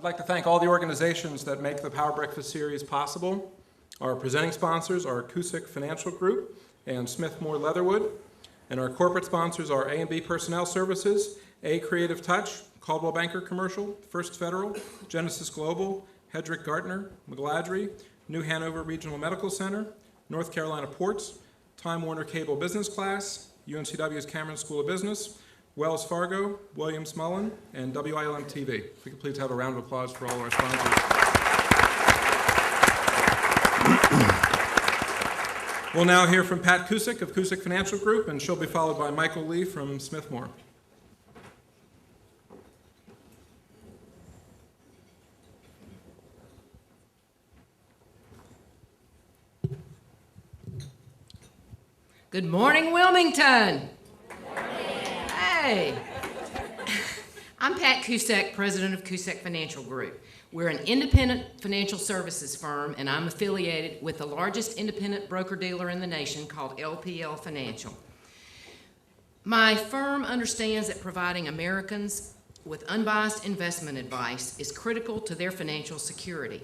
I'd like to thank all the organizations that make the Power Breakfast series possible. Our presenting sponsors are Cusick Financial Group and Smith Moore Leatherwood. And our corporate sponsors are A&B Personnel Services, A Creative Touch, Caldwell Banker Commercial, First Federal, Genesis Global, Hedrick Gartner, McGladrey, New Hanover Regional Medical Center, North Carolina Ports, Time Warner Cable Business Class, UNCW's Cameron School of Business, Wells Fargo, Williams Mullen, and WILM TV. If we could please have a round of applause for all of our sponsors. We'll now hear from Pat Cusick of Cusick Financial Group, and she'll be followed by Michael Lee from Smith Moore. Good morning, Wilmington. Good morning. Hey. I'm Pat Cusick, president of Cusick Financial Group. We're an independent financial services firm, and I'm affiliated with the largest independent broker-dealer in the nation called LPL Financial. My firm understands that providing Americans with unbiased investment advice is critical to their financial security.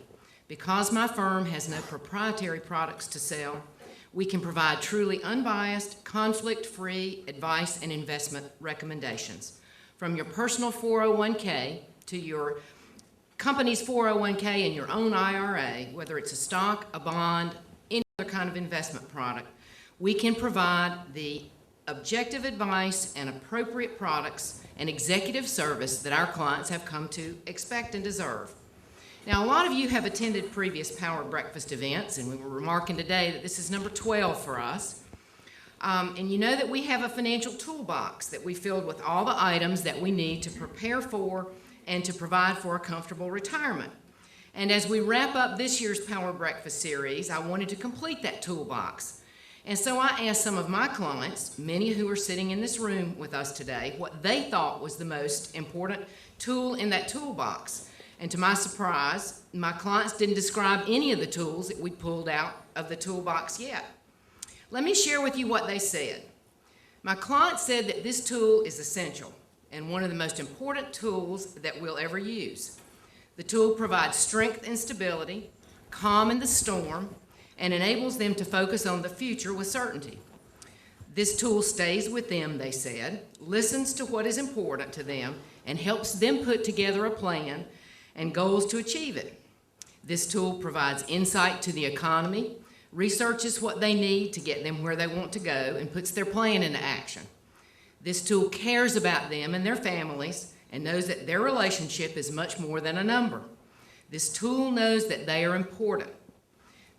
Because my firm has no proprietary products to sell, we can provide truly unbiased, conflict-free advice and investment recommendations. From your personal 401k to your company's 401k and your own IRA, whether it's a stock, a bond, any other kind of investment product, we can provide the objective advice and appropriate products and executive service that our clients have come to expect and deserve. Now, a lot of you have attended previous Power Breakfast events, and we were remarking today that this is number 12 for us. And you know that we have a financial toolbox that we filled with all the items that we need to prepare for and to provide for a comfortable retirement. And as we wrap up this year's Power Breakfast series, I wanted to complete that toolbox. And so I asked some of my clients, many who are sitting in this room with us today, what they thought was the most important tool in that toolbox. And to my surprise, my clients didn't describe any of the tools that we pulled out of the toolbox yet. Let me share with you what they said. My clients said that this tool is essential and one of the most important tools that we'll ever use. The tool provides strength and stability, calm in the storm, and enables them to focus on the future with certainty. This tool stays with them, they said, listens to what is important to them, and helps them put together a plan and goals to achieve it. This tool provides insight to the economy, researches what they need to get them where they want to go, and puts their plan into action. This tool cares about them and their families and knows that their relationship is much more than a number. This tool knows that they are important.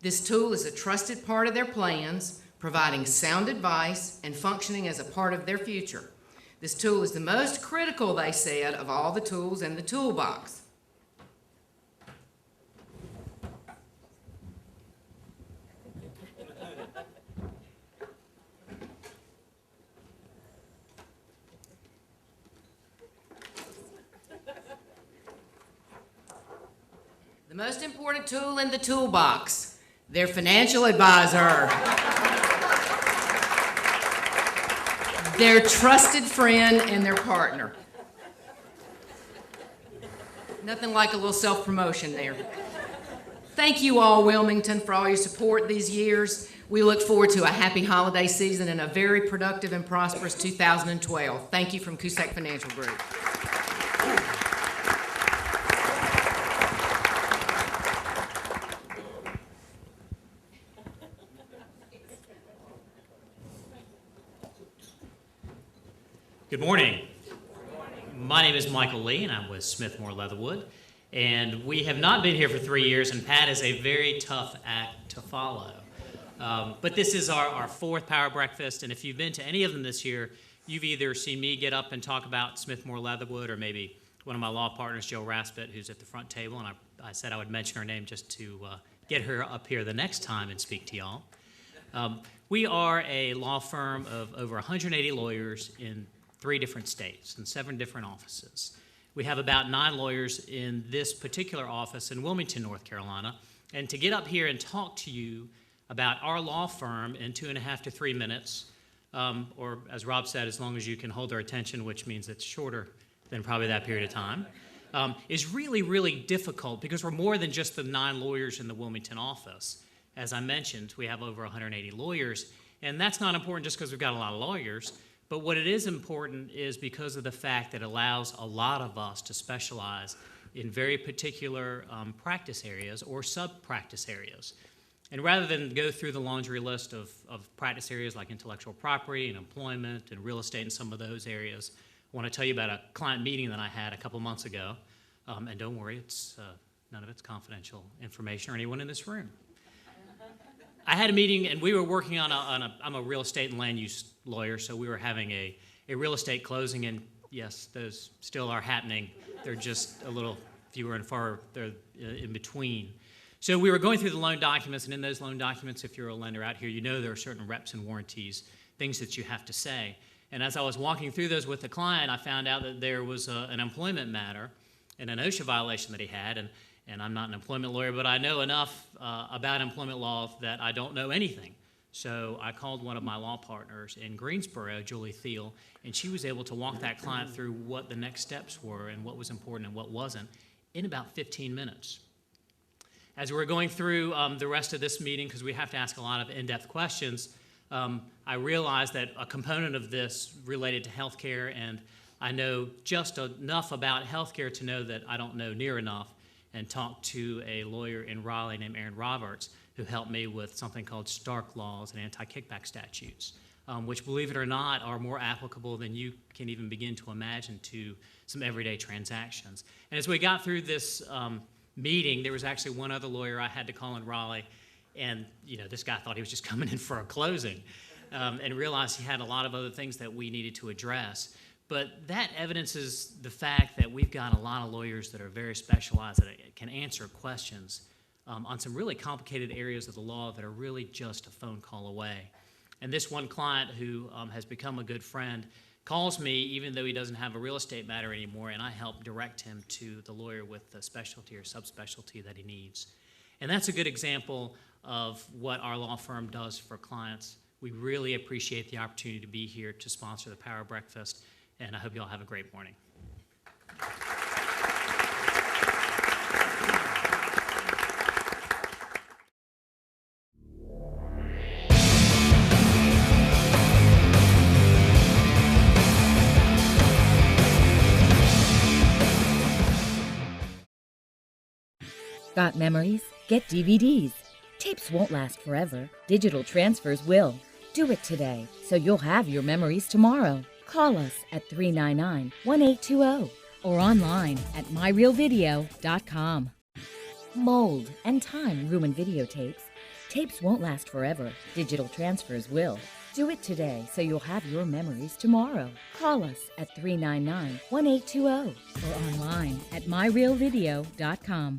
This tool is a trusted part of their plans, providing sound advice and functioning as a part of their future. This tool is the most critical, they said, of all the tools in the toolbox. The most important tool in the toolbox, their financial advisor. Their trusted friend and their partner. Nothing like a little self-promotion there. Thank you all, Wilmington, for all your support these years. We look forward to a happy holiday season and a very productive and prosperous 2012. Thank you from Cusick Financial Group. Good morning. My name is Michael Lee, and I'm with Smith Moore Leatherwood. And we have not been here for 3 years, and Pat is a very tough act to follow. But this is our fourth Power Breakfast, and if you've been to any of them this year, you've either seen me get up and talk about Smith Moore Leatherwood, or maybe one of my law partners, Jill Raspett, who's at the front table, and I said I would mention her name just to get her up here the next time and speak to y'all. We are a law firm of over 180 lawyers in 3 different states and 7 different offices. We have about 9 lawyers in this particular office in Wilmington, North Carolina. And to get up here and talk to you about our law firm in 2.5 to 3 minutes, or as Rob said, as long as you can hold our attention, which means it's shorter than probably that period of time, is really, really difficult because we're more than just the 9 lawyers in the Wilmington office. As I mentioned, we have over 180 lawyers, and that's not important just because we've got a lot of lawyers, but what it is important is because of the fact that it allows a lot of us to specialize in very particular practice areas or sub-practice areas. And rather than go through the laundry list of practice areas like intellectual property and employment and real estate and some of those areas, I want to tell you about a client meeting that I had a couple months ago. And don't worry, none of it's confidential information or anyone in this room. I had a meeting, and we were working on I'm a real estate and land use lawyer, so we were having a real estate closing, and yes, those still are happening. They're just a little fewer and far in between. So we were going through the loan documents, and in those loan documents, if you're a lender out here, you know there are certain reps and warranties, things that you have to say. And as I was walking through those with the client, I found out that there was an employment matter and an OSHA violation that he had, and I'm not an employment lawyer, but I know enough about employment law that I don't know anything. So I called one of my law partners in Greensboro, Julie Thiel, and she was able to walk that client through what the next steps were and what was important and what wasn't in about 15 minutes. As we were going through the rest of this meeting, because we have to ask a lot of in-depth questions, I realized that a component of this related to healthcare, and I know just enough about healthcare to know that I don't know near enough, and talked to a lawyer in Raleigh named Aaron Roberts, who helped me with something called Stark laws and anti-kickback statutes, which, believe it or not, are more applicable than you can even begin to imagine to some everyday transactions. And as we got through this meeting, there was actually one other lawyer I had to call in Raleigh, and this guy thought he was just coming in for a closing, and realized he had a lot of other things that we needed to address. But that evidences the fact that we've got a lot of lawyers that are very specialized, that can answer questions on some really complicated areas of the law that are really just a phone call away. And this one client who has become a good friend calls me even though he doesn't have a real estate matter anymore, and I help direct him to the lawyer with the specialty or subspecialty that he needs. And that's a good example of what our law firm does for clients. We really appreciate the opportunity to be here to sponsor the Power Breakfast, and I hope you all have a great morning. Got memories? Get DVDs. Tapes won't last forever. Digital transfers will. Do it today, so you'll have your memories tomorrow. Call us at 399-1820 or online at myrealvideo.com. Mold and time ruin videotapes. Tapes won't last forever. Digital transfers will. Do it today so you'll have your memories tomorrow. Call us at 399-1820 or online at myrealvideo.com.